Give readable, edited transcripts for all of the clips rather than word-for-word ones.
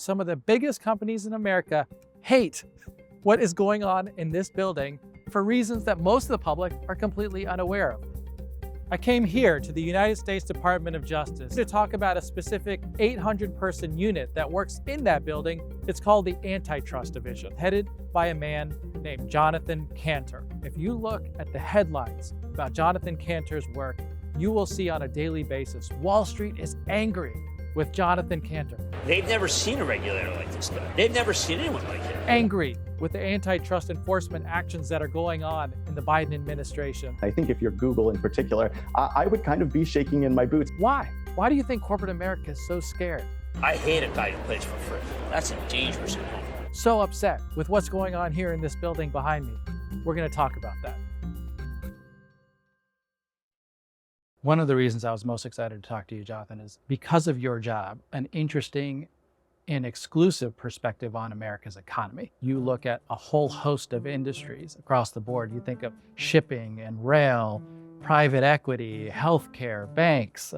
some of the biggest companies in America hate what is going on in this building for reasons that most of the public are completely unaware of. I came here to the United States Department of Justice to talk about a specific 800-person unit that works in that building. It's called the Antitrust Division, headed by a man named Jonathan Kanter. If you look at the headlines about Jonathan Kanter's work, you will see on a daily basis, Wall Street is angry with Jonathan Kanter. They've never seen a regulator like this guy. They've never seen anyone like him. Angry with the antitrust enforcement actions that are going on in the Biden administration. I think if you're Google in particular, I would kind of be shaking in my boots. Why? Why do you think corporate America is so scared? I hate a guy who plays for free. That's a dangerous thing. So upset with what's going on here in this building behind me. We're going to talk about that. One of the reasons I was most excited to talk to you, Jonathan, is because of your job, an interesting and exclusive perspective on America's economy. You look at a whole host of industries across the board. You think of shipping and rail, private equity, healthcare, banks,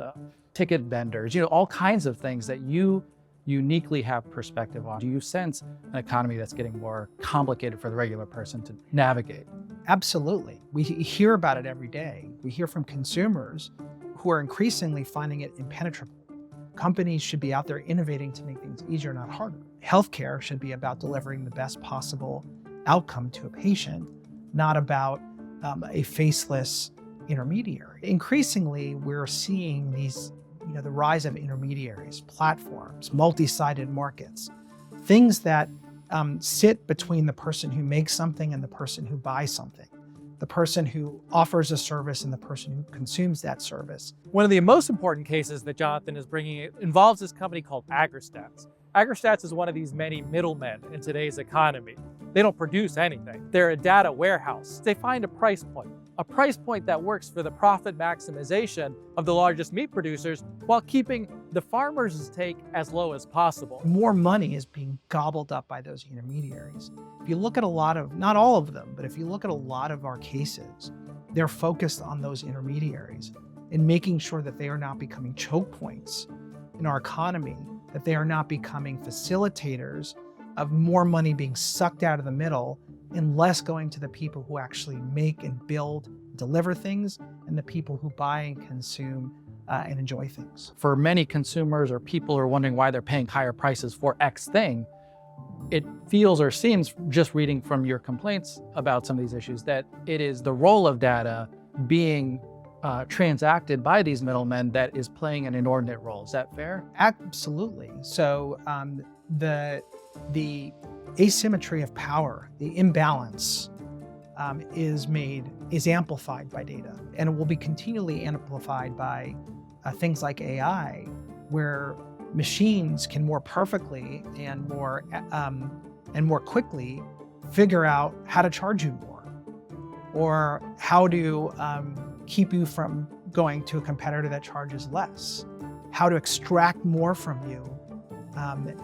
ticket vendors, all kinds of things that you uniquely have perspective on. Do you sense an economy that's getting more complicated for the regular person to navigate? Absolutely. We hear about it every day. We hear from consumers who are increasingly finding it impenetrable. Companies should be out there innovating to make things easier, not harder. Healthcare should be about delivering the best possible outcome to a patient, not about a faceless intermediary. Increasingly, we're seeing these, the rise of intermediaries, platforms, multi-sided markets, things that sit between the person who makes something and the person who buys something, the person who offers a service and the person who consumes that service. One of the most important cases that Jonathan is bringing involves this company called Agristats. Agristats is one of these many middlemen in today's economy. They don't produce anything. They're a data warehouse. They find a price point that works for the profit maximization of the largest meat producers while keeping the farmers' take as low as possible. More money is being gobbled up by those intermediaries. If you look at a lot of, not all of them, but if you look at a lot of our cases, they're focused on those intermediaries and making sure that they are not becoming choke points in our economy, that they are not becoming facilitators of more money being sucked out of the middle and less going to the people who actually make and build, deliver things, and the people who buy and consume and enjoy things. For many consumers or people who are wondering why they're paying higher prices for X thing, it feels or seems, just reading from your complaints about some of these issues, that it is the role of data being transacted by these middlemen that is playing an inordinate role. Is that fair? Absolutely. So the asymmetry of power, the imbalance is amplified by data, and it will be continually amplified by things like AI, where machines can more perfectly and more quickly figure out how to charge you more, or how to keep you from going to a competitor that charges less, how to extract more from you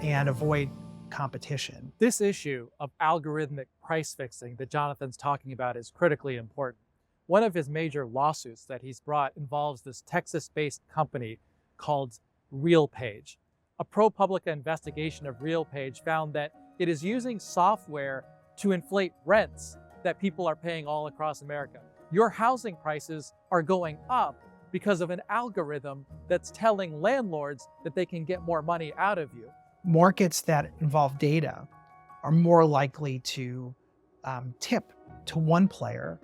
and avoid competition. This issue of algorithmic price fixing that Jonathan's talking about is critically important. One of his major lawsuits that he's brought involves this Texas-based company called RealPage. A ProPublica investigation of RealPage found that it is using software to inflate rents that people are paying all across America. Your housing prices are going up because of an algorithm that's telling landlords that they can get more money out of you. Markets that involve data are more likely to tip to one player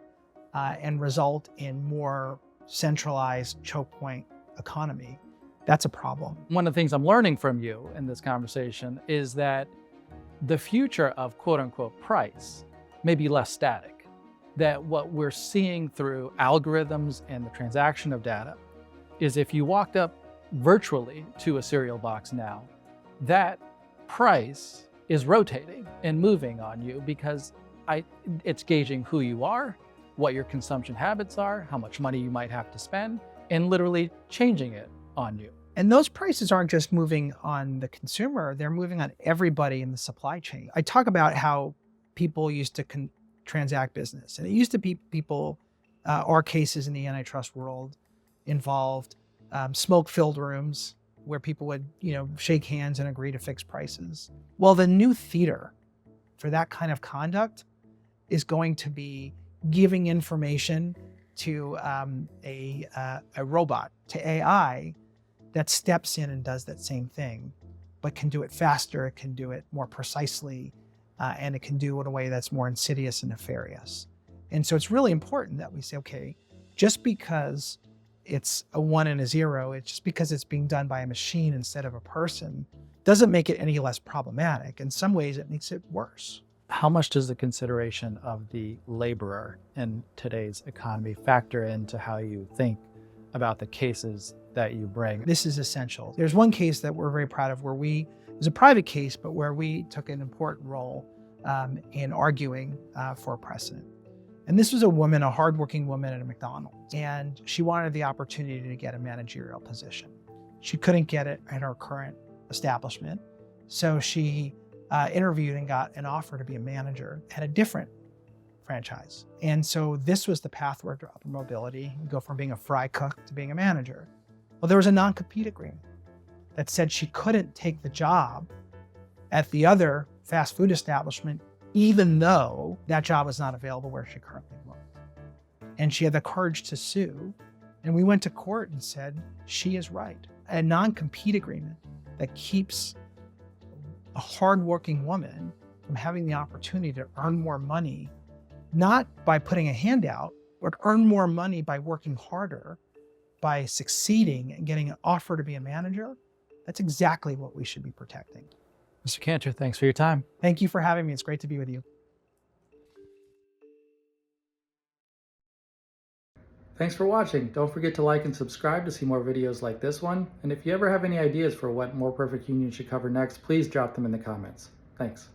and result in more centralized choke point economy. That's a problem. One of the things I'm learning from you in this conversation is that the future of quote unquote price may be less static, that what we're seeing through algorithms and the transaction of data is if you walked up virtually to a cereal box now, that price is rotating and moving on you because it's gauging who you are, what your consumption habits are, how much money you might have to spend, and literally changing it on you. And those prices aren't just moving on the consumer, they're moving on everybody in the supply chain. I talk about how people used to transact business, and it used to be people, or cases in the antitrust world involved smoke-filled rooms, where people would, shake hands and agree to fixed prices. Well, the new theater for that kind of conduct is going to be giving information to a robot, to AI, that steps in and does that same thing, but can do it faster, it can do it more precisely, and it can do it in a way that's more insidious and nefarious. And so it's really important that we say, okay, just because it's a 1 and a 0, it's just because it's being done by a machine instead of a person, doesn't make it any less problematic. In some ways, it makes it worse. How much does the consideration of the laborer in today's economy factor into how you think about the cases that you bring? This is essential. There's one case that we're very proud of where it was a private case, but where we took an important role in arguing for a precedent. And this was a woman, a hardworking woman at a McDonald's, and she wanted the opportunity to get a managerial position. She couldn't get it at her current establishment, so she interviewed and got an offer to be a manager at a different franchise. And so this was the pathway to upper mobility. You go from being a fry cook to being a manager. Well, there was a non-compete agreement that said she couldn't take the job at the other fast food establishment, even though that job was not available where she currently worked. And she had the courage to sue. And we went to court and said, she is right. A non-compete agreement that keeps a hardworking woman from having the opportunity to earn more money, not by putting a hand out, but earn more money by working harder, by succeeding and getting an offer to be a manager. That's exactly what we should be protecting. Mr. Kanter, thanks for your time. Thank you for having me. It's great to be with you. Thanks for watching. Don't forget to like and subscribe to see more videos like this one. And if you ever have any ideas for what More Perfect Union should cover next, please drop them in the comments. Thanks.